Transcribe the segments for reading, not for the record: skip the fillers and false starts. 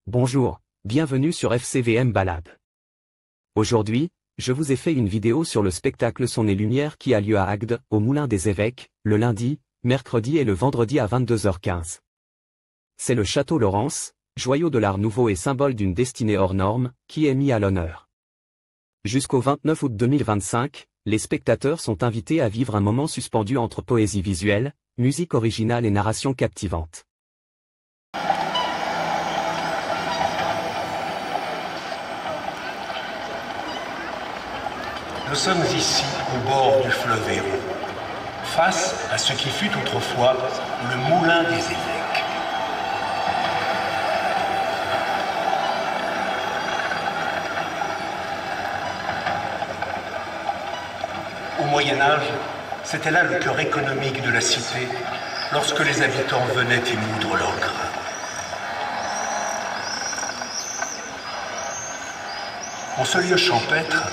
Bonjour, bienvenue sur FCVM Balade. Aujourd'hui, je vous ai fait une vidéo sur le spectacle Son et Lumière qui a lieu à Agde, au Moulin des Évêques, le lundi, mercredi et le vendredi à 22h15. C'est le Château Laurence, joyau de l'art nouveau et symbole d'une destinée hors norme, qui est mis à l'honneur. Jusqu'au 29 août 2025, les spectateurs sont invités à vivre un moment suspendu entre poésie visuelle, musique originale et narration captivante. Nous sommes ici au bord du fleuve Hérault, face à ce qui fut autrefois le Moulin des Évêques. Au Moyen-Âge, c'était là le cœur économique de la cité, lorsque les habitants venaient y moudre leurs grains. En ce lieu champêtre,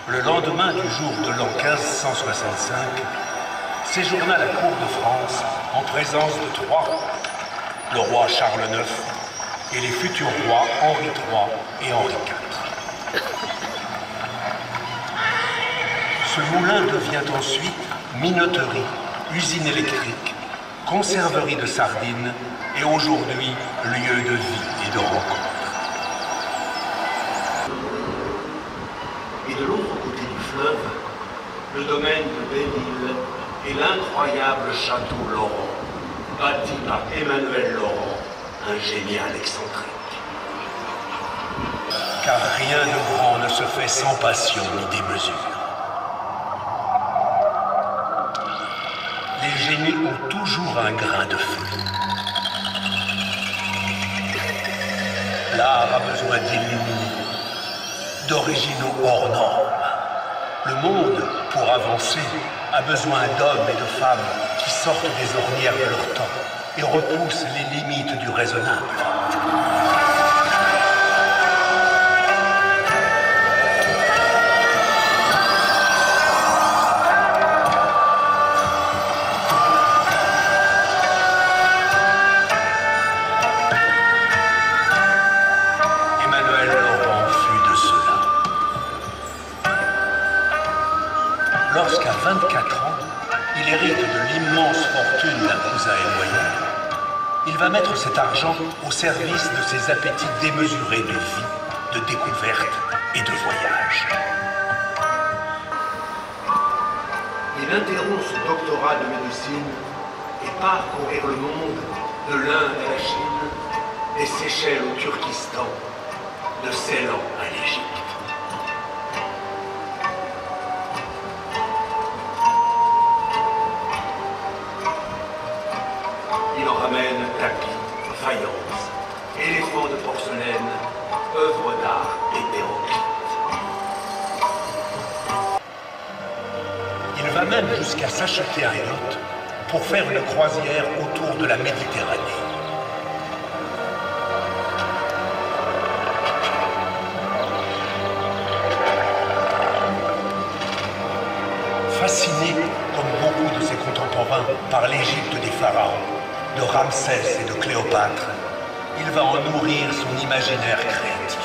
le lendemain du jour de l'an 1565, séjourna la cour de France en présence de trois rois, le roi Charles IX et les futurs rois Henri III et Henri IV. Ce moulin devient ensuite minoterie, usine électrique, conserverie de sardines et aujourd'hui lieu de vie et de rencontre. Et de l'autre côté du fleuve, le domaine de Belle-Île et l'incroyable château Laurent, bâti par Emmanuel Laurent, un génial excentrique. Car rien de grand ne se fait sans passion ni démesure. Les génies ont toujours un grain de feu. L'art a besoin d'illuminés, d'originaux hors normes. Le monde, pour avancer, a besoin d'hommes et de femmes qui sortent des ornières de leur temps et repoussent les limites du raisonnable. Lorsqu'à 24 ans, il hérite de l'immense fortune d'un cousin éloigné, il va mettre cet argent au service de ses appétits démesurés de vie, de découverte et de voyage. Il interrompt son doctorat de médecine et part courir le monde, de l'Inde à la Chine, des Seychelles au Turkestan, de Ceylan à l'Égypte. Ramène tapis, faïence, éléphants de porcelaine, œuvres d'art et héroïques. Il va même jusqu'à s'acheter un yacht pour faire une croisière autour de la Méditerranée. Fasciné, comme beaucoup de ses contemporains, par l'Égypte des pharaons, de Ramsès et de Cléopâtre, il va en nourrir son imaginaire créatif.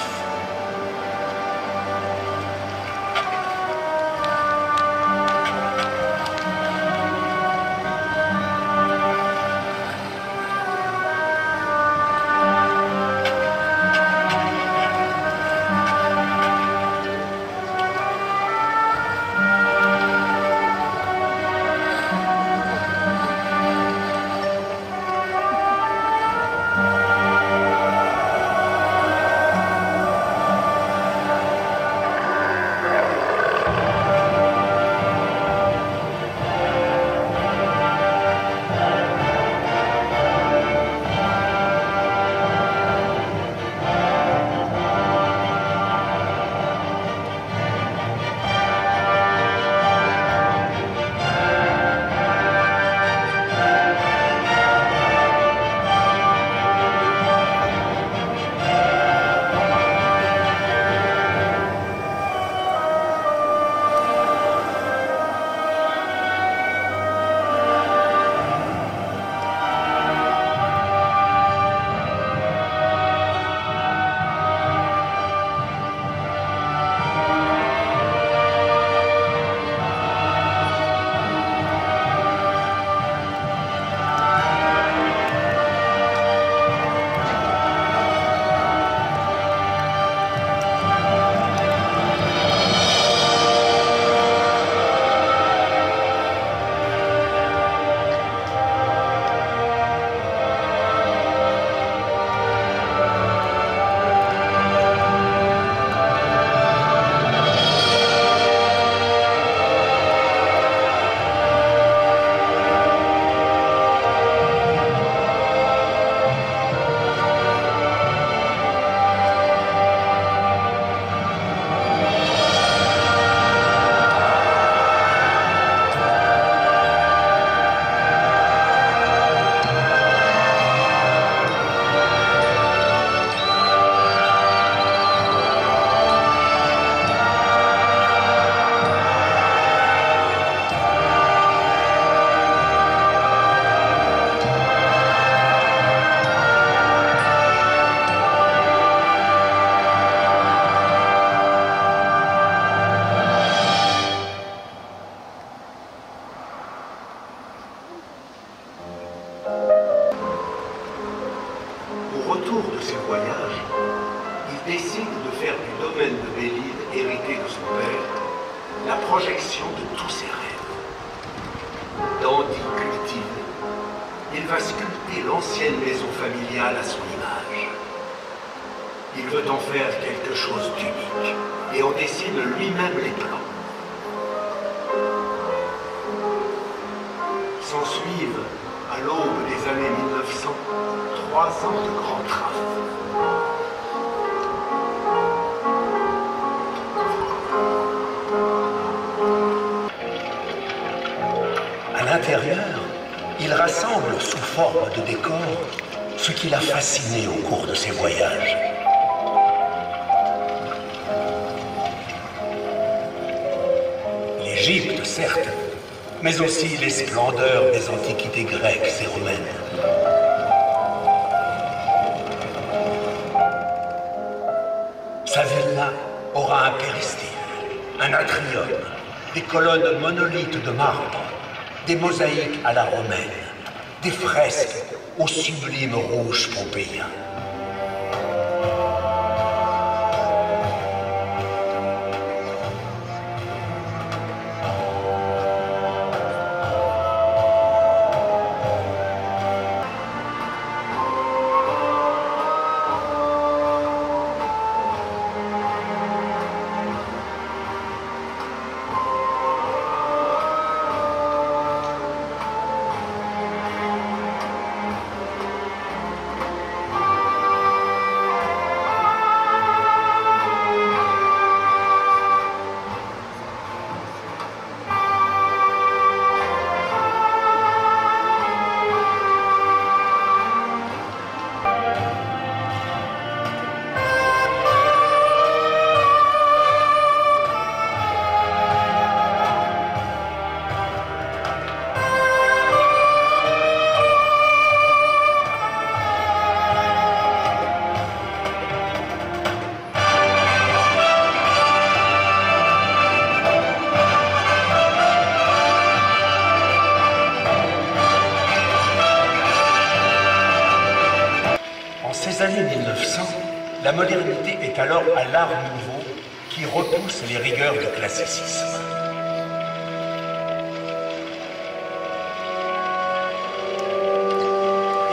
ses voyages, il décide de faire du domaine de Belle-Île, hérité de son père, la projection de tous ses rêves. Dandy cultivé, il va sculpter l'ancienne maison familiale à son image. Il veut en faire quelque chose d'unique et en dessine lui-même les plans. S'ensuivent, à l'aube des années 1900, 3 ans de grands travaux. À l'intérieur, il rassemble sous forme de décor ce qui l'a fasciné au cours de ses voyages. L'Égypte, certes, mais aussi les splendeurs des antiquités grecques et romaines. Sa villa aura un péristyle, un atrium, des colonnes monolithes de marbre, des mosaïques à la romaine, des fresques au sublime rouge pompéien. Ces années 1900, la modernité est alors à l'art nouveau qui repousse les rigueurs du classicisme.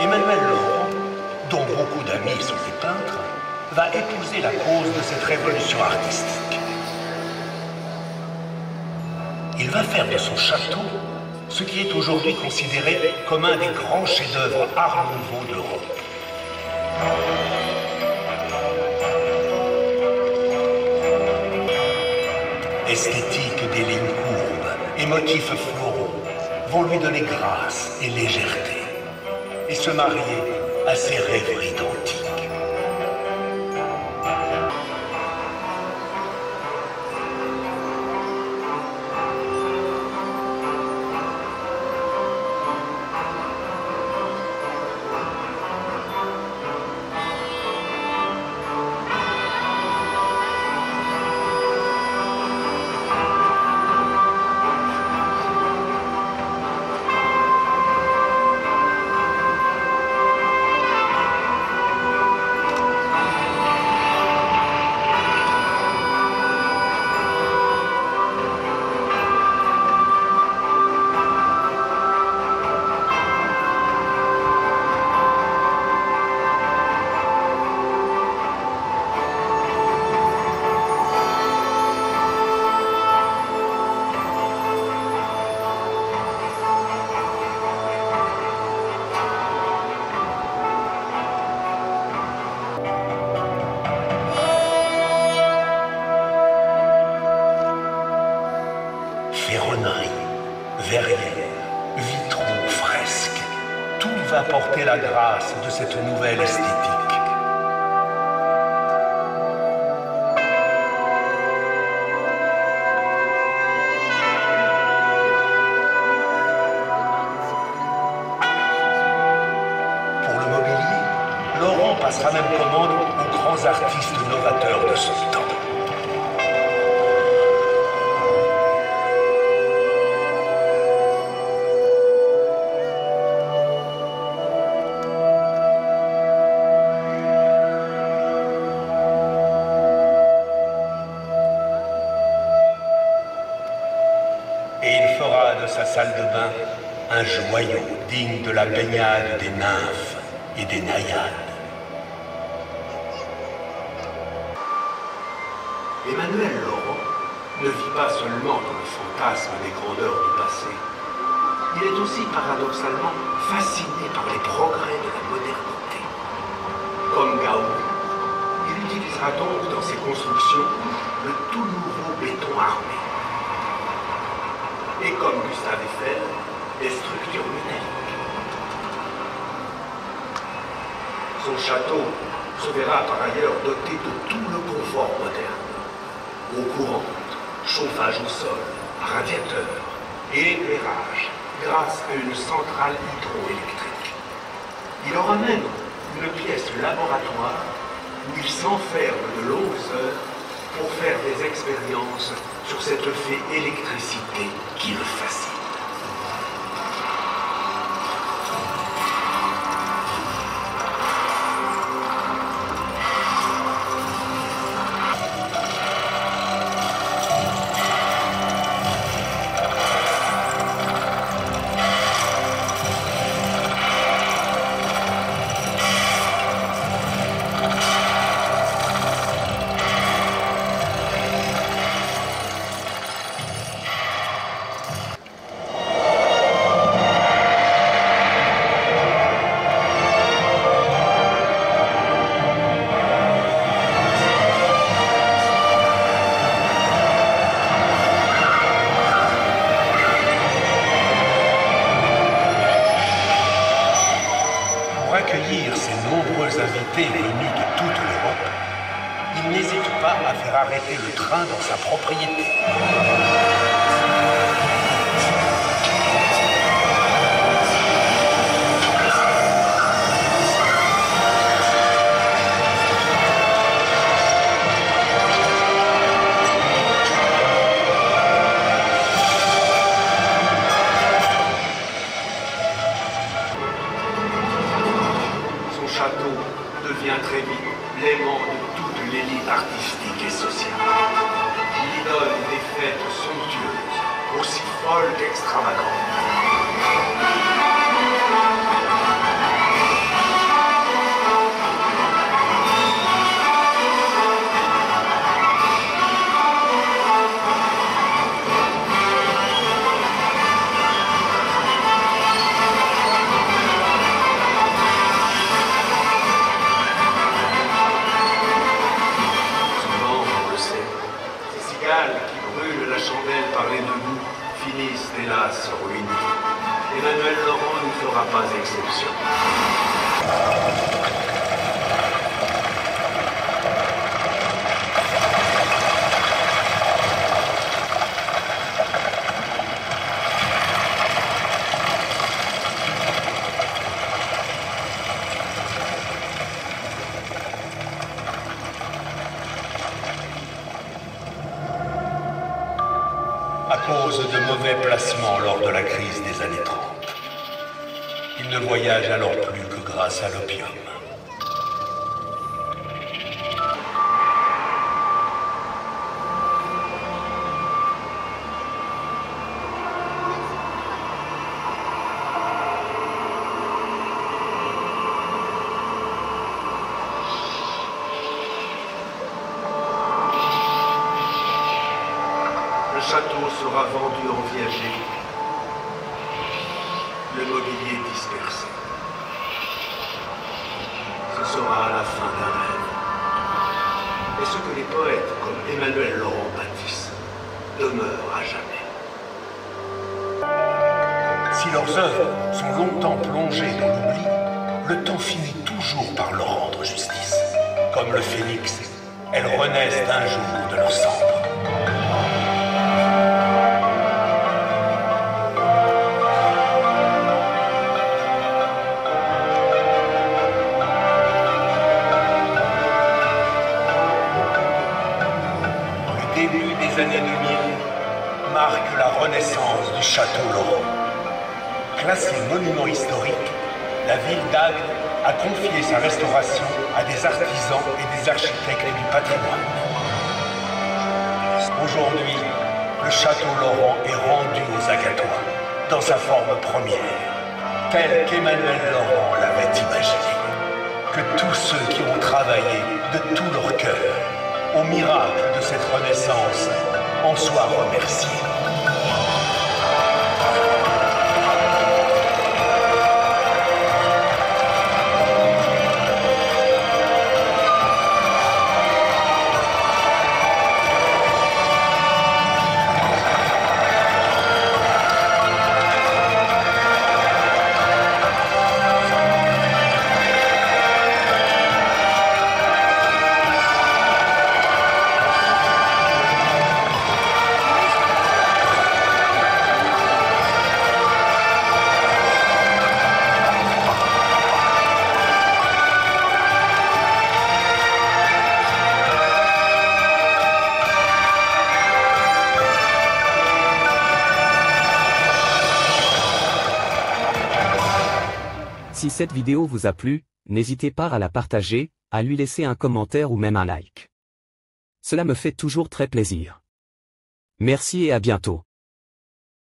Emmanuel Laurent, dont beaucoup d'amis sont des peintres, va épouser la cause de cette révolution artistique. Il va faire de son château ce qui est aujourd'hui considéré comme un des grands chefs-d'œuvre art nouveau d'Europe. Esthétique des lignes courbes et motifs floraux vont lui donner grâce et légèreté et se marier à ses rêveries d'antique. Verrières, vitraux, fresques, tout va porter la grâce de cette nouvelle esthétique. Pour le mobilier, Laurent passera même commande aux grands artistes novateurs de son temps. sa salle de bain un joyau digne de la baignade des nymphes et des naïades. Emmanuel Laurent ne vit pas seulement dans le fantasme des grandeurs du passé. Il est aussi paradoxalement fasciné par les progrès de la modernité. Comme Gaudi, il utilisera donc dans ses constructions le tout nouveau béton armé. Et comme Gustave Eiffel, des structures métalliques. Son château se verra par ailleurs doté de tout le confort moderne. Eau courante, chauffage au sol, radiateur et éclairage grâce à une centrale hydroélectrique. Il aura même une pièce laboratoire où il s'enferme de longues heures pour faire des expériences sur cette fée électricité qui le fascine. Accueillir ces nombreux invités venus de toute l'Europe, il n'hésite pas à faire arrêter le train dans sa propriété. Devient très vite l'aimant de toute l'élite artistique et sociale. Il y donne des fêtes somptueuses, aussi folles qu'extravagantes. Qui brûlent la chandelle par les deux bouts finissent hélas ruinés. Emmanuel Laurent ne fera pas exception. À cause de mauvais placements lors de la crise des années 30. Il ne voyage alors plus que grâce à l'opium. Le château sera vendu en viager, le mobilier dispersé. Ce sera à la fin d'un rêve. Et ce que les poètes comme Emmanuel Laurent bâtissent demeure à jamais. Si leurs œuvres sont longtemps plongées dans l'oubli, le temps finit toujours par leur rendre justice. Comme le phénix, elles renaissent d'un jour de leur cendre. Début des années 2000 marque la renaissance du château Laurent. Classé monument historique, la ville d'Agde a confié sa restauration à des artisans et des architectes du patrimoine. Aujourd'hui, le château Laurent est rendu aux Agatois. dans sa forme première, tel qu'Emmanuel Laurent l'avait imaginé. Que tous ceux qui ont travaillé de tout leur cœur au miracle de cette renaissance en soient remerciés. Si cette vidéo vous a plu, n'hésitez pas à la partager, à lui laisser un commentaire ou même un like. Cela me fait toujours très plaisir. Merci et à bientôt.